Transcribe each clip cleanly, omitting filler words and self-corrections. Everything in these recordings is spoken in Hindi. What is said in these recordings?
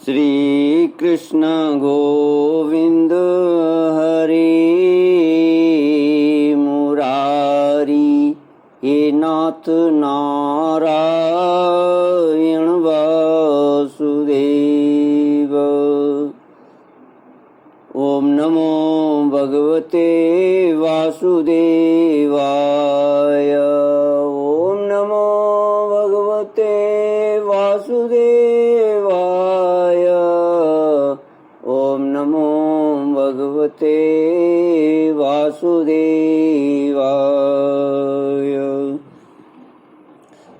श्री कृष्ण गोविंद हरे मुरारी, हे नाथ नारायण वासुदेव। ओम नमो भगवते वासुदेवाय। ओम नमो भगवते वासुदेवाय। ओम नमो भगवते वासुदेवाय।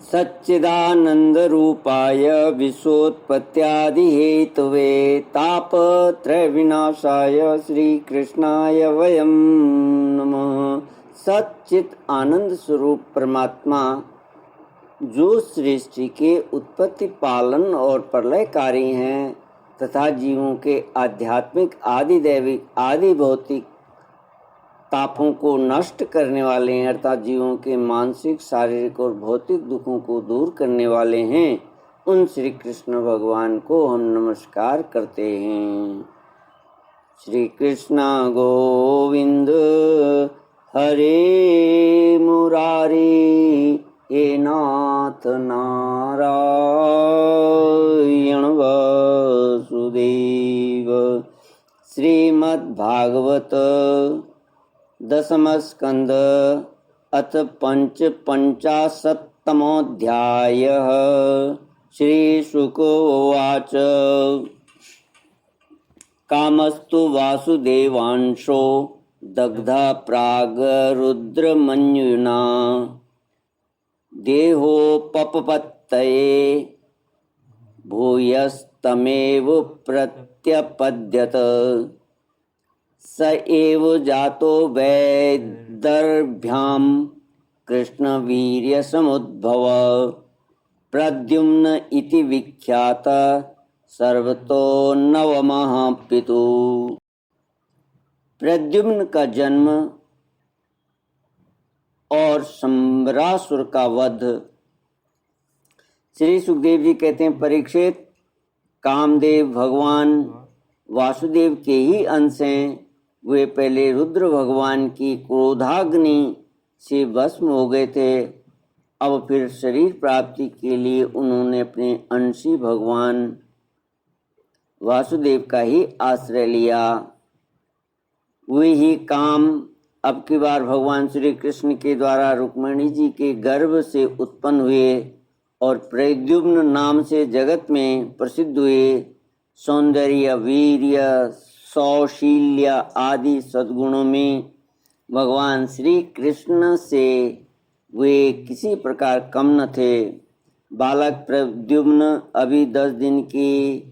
सच्चिदानंद रूपाय विश्वोत्पत्त्यादि हेतवे तापत्रय विनाशाय श्री कृष्णाय वयं नमः। सच्चित आनंद स्वरूप परमात्मा जो सृष्टि के उत्पत्ति, पालन और प्रलयकारी हैं तथा जीवों के आध्यात्मिक, आदि दैविक, आदि भौतिक तापों को नष्ट करने वाले हैं, अर्थात जीवों के मानसिक, शारीरिक और भौतिक दुखों को दूर करने वाले हैं, उन श्री कृष्ण भगवान को हम नमस्कार करते हैं। श्री कृष्ण गोविंद हरे मुरारी, हे नाथ नारायण वासुदेव। श्रीमद्भागवत दशम स्कंद अथ पंचाशत्तमोऽध्यायः। श्रीशुक उवाच। कामस्तु वासुदेवांशो दग्धः प्रागरुद्रमन्युना, देहोपपत्तये भूयस्तमेव प्रत्यपद्यत। स एव जातो वैदर्भ्यां कृष्णवीर्यसमुद्भव, प्रद्युम्न इति विख्यात सर्वतो नवमः पितुः। प्रद्युम्न का जन्म और शंबरासुर का वध। श्री सुखदेव जी कहते हैं, परीक्षित, कामदेव भगवान वासुदेव के ही अंश हैं। वे पहले रुद्र भगवान की क्रोधाग्नि से भस्म हो गए थे। अब फिर शरीर प्राप्ति के लिए उन्होंने अपने अंशी भगवान वासुदेव का ही आश्रय लिया। वे ही काम अब की बार भगवान श्री कृष्ण के द्वारा रुक्मिणी जी के गर्भ से उत्पन्न हुए और प्रद्युम्न नाम से जगत में प्रसिद्ध हुए। सौंदर्य, वीर्य, सौशील्य आदि सद्गुणों में भगवान श्री कृष्ण से वे किसी प्रकार कम न थे। बालक प्रद्युम्न अभी 10 दिन की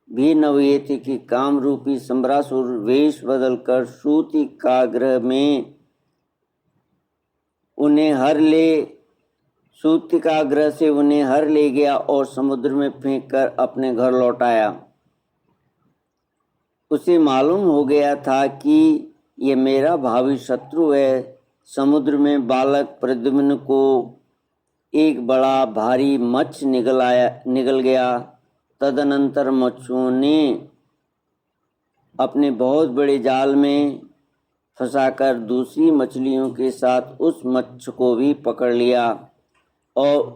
भी न हुए थे कि काम रूपी शंबरासुर वेश बदलकर सूतिकाग्रह में उन्हें सूतिकाग्रह से उन्हें हर ले गया और समुद्र में फेंककर अपने घर लौटाया। उसे मालूम हो गया था कि ये मेरा भावी शत्रु है। समुद्र में बालक प्रद्युम्न को एक बड़ा भारी मत्स्य निगल गया। तदनंतर मच्छुओं ने अपने बहुत बड़े जाल में फंसाकर दूसरी मछलियों के साथ उस मत्स्य को भी पकड़ लिया और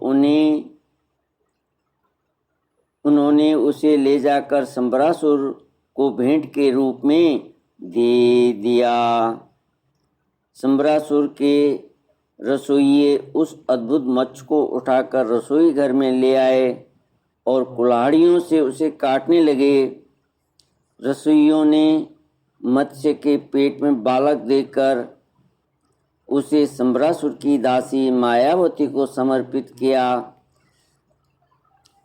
उन्होंने उसे ले जाकर शंबरासुर को भेंट के रूप में दे दिया। शंबरासुर के रसोइये उस अद्भुत मत्स्य को उठाकर रसोई घर में ले आए और कुल्हाड़ियों से उसे काटने लगे। रसोइयों ने मत्स्य के पेट में बालक देकर उसे शंबरासुर की दासी मायावती को समर्पित किया।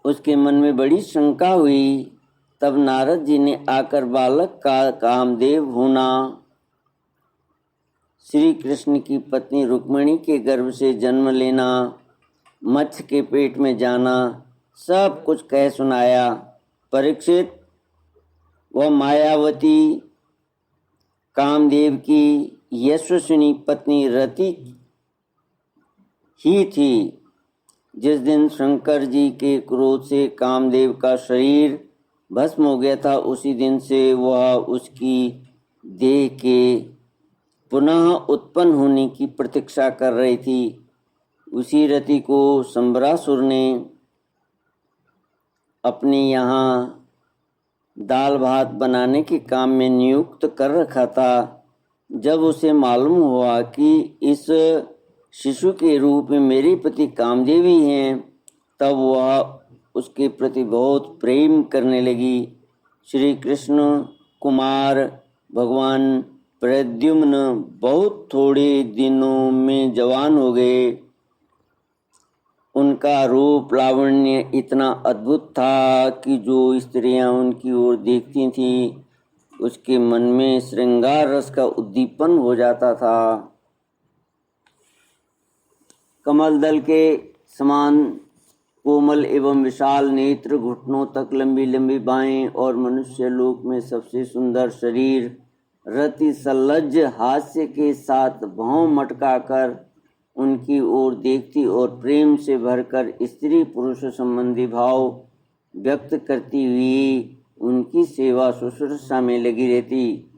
उसके मन में बड़ी शंका हुई। तब नारद जी ने आकर बालक का कामदेव होना, श्री कृष्ण की पत्नी रुक्मिणी के गर्भ से जन्म लेना, मत्स्य के पेट में जाना, सब कुछ कह सुनाया। परीक्षित, वह मायावती कामदेव की यशस्विनी पत्नी रति ही थी। जिस दिन शंकर जी के क्रोध से कामदेव का शरीर भस्म हो गया था, उसी दिन से वह उसकी देह के पुनः उत्पन्न होने की प्रतीक्षा कर रही थी। उसी रति को संबरासुर ने अपने यहाँ दाल भात बनाने के काम में नियुक्त कर रखा था। जब उसे मालूम हुआ कि इस शिशु के रूप में मेरे पति कामदेवी हैं, तब वह उसके प्रति बहुत प्रेम करने लगी। श्री कृष्ण कुमार भगवान प्रद्युम्न बहुत थोड़े दिनों में जवान हो गए। उनका रूप लावण्य इतना अद्भुत था कि जो स्त्रियां उनकी ओर देखती थीं, उसके मन में श्रृंगार रस का उद्दीपन हो जाता था। कमल दल के समान कोमल एवं विशाल नेत्र, घुटनों तक लंबी लंबी बाहें और मनुष्य लोक में सबसे सुंदर शरीर, रति सल्लज हास्य के साथ भौं मटकाकर उनकी ओर देखती और प्रेम से भरकर स्त्री पुरुष संबंधी भाव व्यक्त करती हुई उनकी सेवा शुश्रूषा में लगी रहती।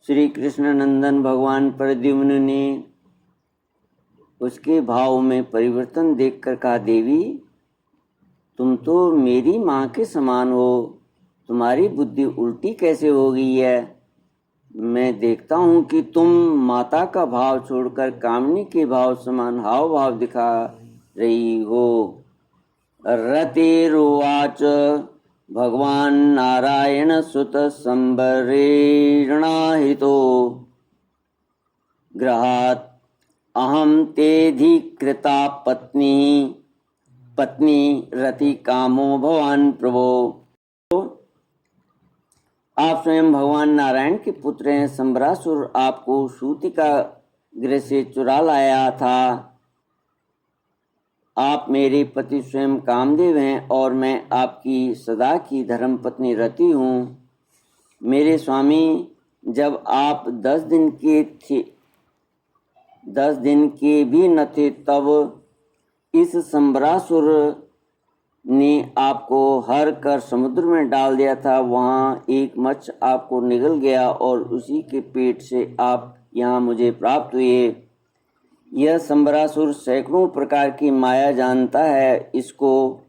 श्री कृष्ण नंदन भगवान प्रद्युम्न ने उसके भाव में परिवर्तन देखकर कहा, देवी तुम तो मेरी माँ के समान हो, तुम्हारी बुद्धि उल्टी कैसे हो गई है? मैं देखता हूँ कि तुम माता का भाव छोड़कर कामनी के भाव समान हाव भाव दिखा रही हो। रतिरुवाच भगवान नारायण सुत संबरेणाहितो गृहात् अहम तेऽधिकृता पत्नी रति कामो भवान प्रभो। आप स्वयं भगवान नारायण के पुत्र हैं। संबरासुर आपको सूतिका गृह से चुरा लाया था। आप मेरे पति स्वयं कामदेव हैं और मैं आपकी सदा की धर्मपत्नी रति हूँ। मेरे स्वामी, जब आप 10 दिन के भी न थे, तब इस संबरासुर ने आपको हर कर समुद्र में डाल दिया था। वहाँ एक मत्स्य आपको निगल गया और उसी के पेट से आप यहाँ मुझे प्राप्त हुए। यह संबरासुर सैकड़ों प्रकार की माया जानता है। इसको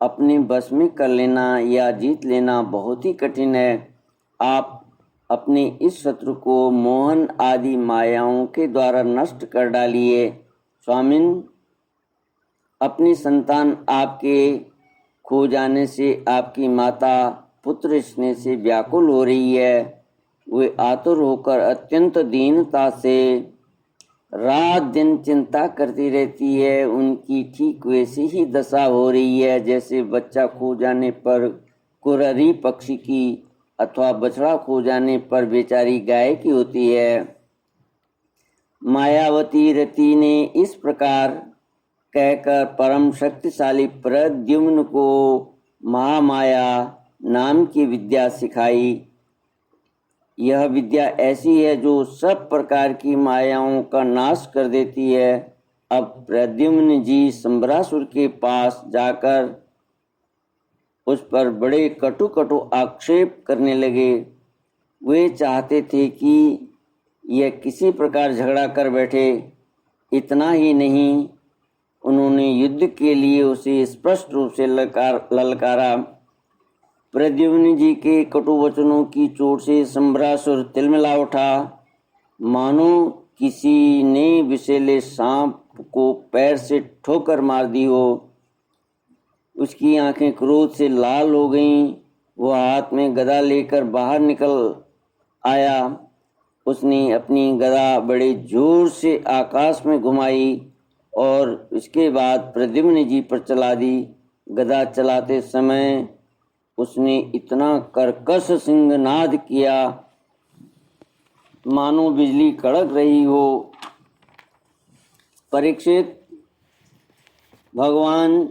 अपने बस में कर लेना या जीत लेना बहुत ही कठिन है। आप अपने इस शत्रु को मोहन आदि मायाओं के द्वारा नष्ट कर डालिए। स्वामिन, अपनी संतान आपके खो जाने से आपकी माता पुत्र स्नेह से व्याकुल हो रही है। वे आतुर होकर अत्यंत दीनता से रात दिन चिंता करती रहती है। उनकी ठीक वैसी ही दशा हो रही है जैसे बच्चा खो जाने पर कुररी पक्षी की अथवा बछड़ा खो जाने पर बेचारी गाय की होती है। मायावती रति ने इस प्रकार कहकर परम शक्तिशाली प्रद्युम्न को महामाया नाम की विद्या सिखाई। यह विद्या ऐसी है जो सब प्रकार की मायाओं का नाश कर देती है। अब प्रद्युम्न जी संबरासुर के पास जाकर उस पर बड़े कटु कटु आक्षेप करने लगे। वे चाहते थे कि यह किसी प्रकार झगड़ा कर बैठे। इतना ही नहीं, उन्होंने युद्ध के लिए उसे स्पष्ट रूप से ललकारा। प्रद्युम्न जी के कटु वचनों की चोट से संबरासुर तिलमिला उठा, मानो किसी ने विषैले सांप को पैर से ठोकर मार दी हो। उसकी आंखें क्रोध से लाल हो गईं। वह हाथ में गदा लेकर बाहर निकल आया। उसने अपनी गदा बड़े जोर से आकाश में घुमाई और इसके बाद प्रद्युम्न जी पर चला दी। गदा चलाते समय उसने इतना कर्कश सिंहनाद किया मानो बिजली कड़क रही हो। परीक्षित, भगवान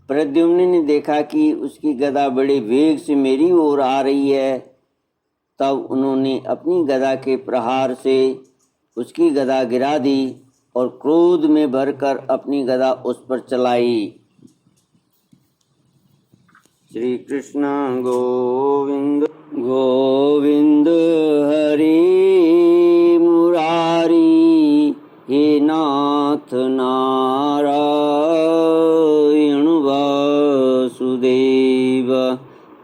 प्रद्युम्न ने देखा कि उसकी गदा बड़े वेग से मेरी ओर आ रही है। तब उन्होंने अपनी गदा के प्रहार से उसकी गदा गिरा दी और क्रोध में भरकर अपनी गदा उस पर चलाई। श्री कृष्ण गोविंद गोविंद हरि मुरारी हे नाथ नारायण वासुदेव।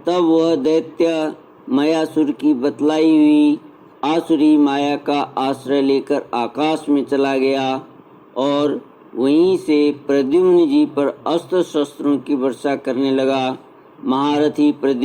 तब वह दैत्य मायासुर की बतलाई हुई आसुरी माया का आश्रय लेकर आकाश में चला गया और वहीं से प्रद्युम्न जी पर अस्त्र शस्त्रों की वर्षा करने लगा। महारथी प्रद्युम्न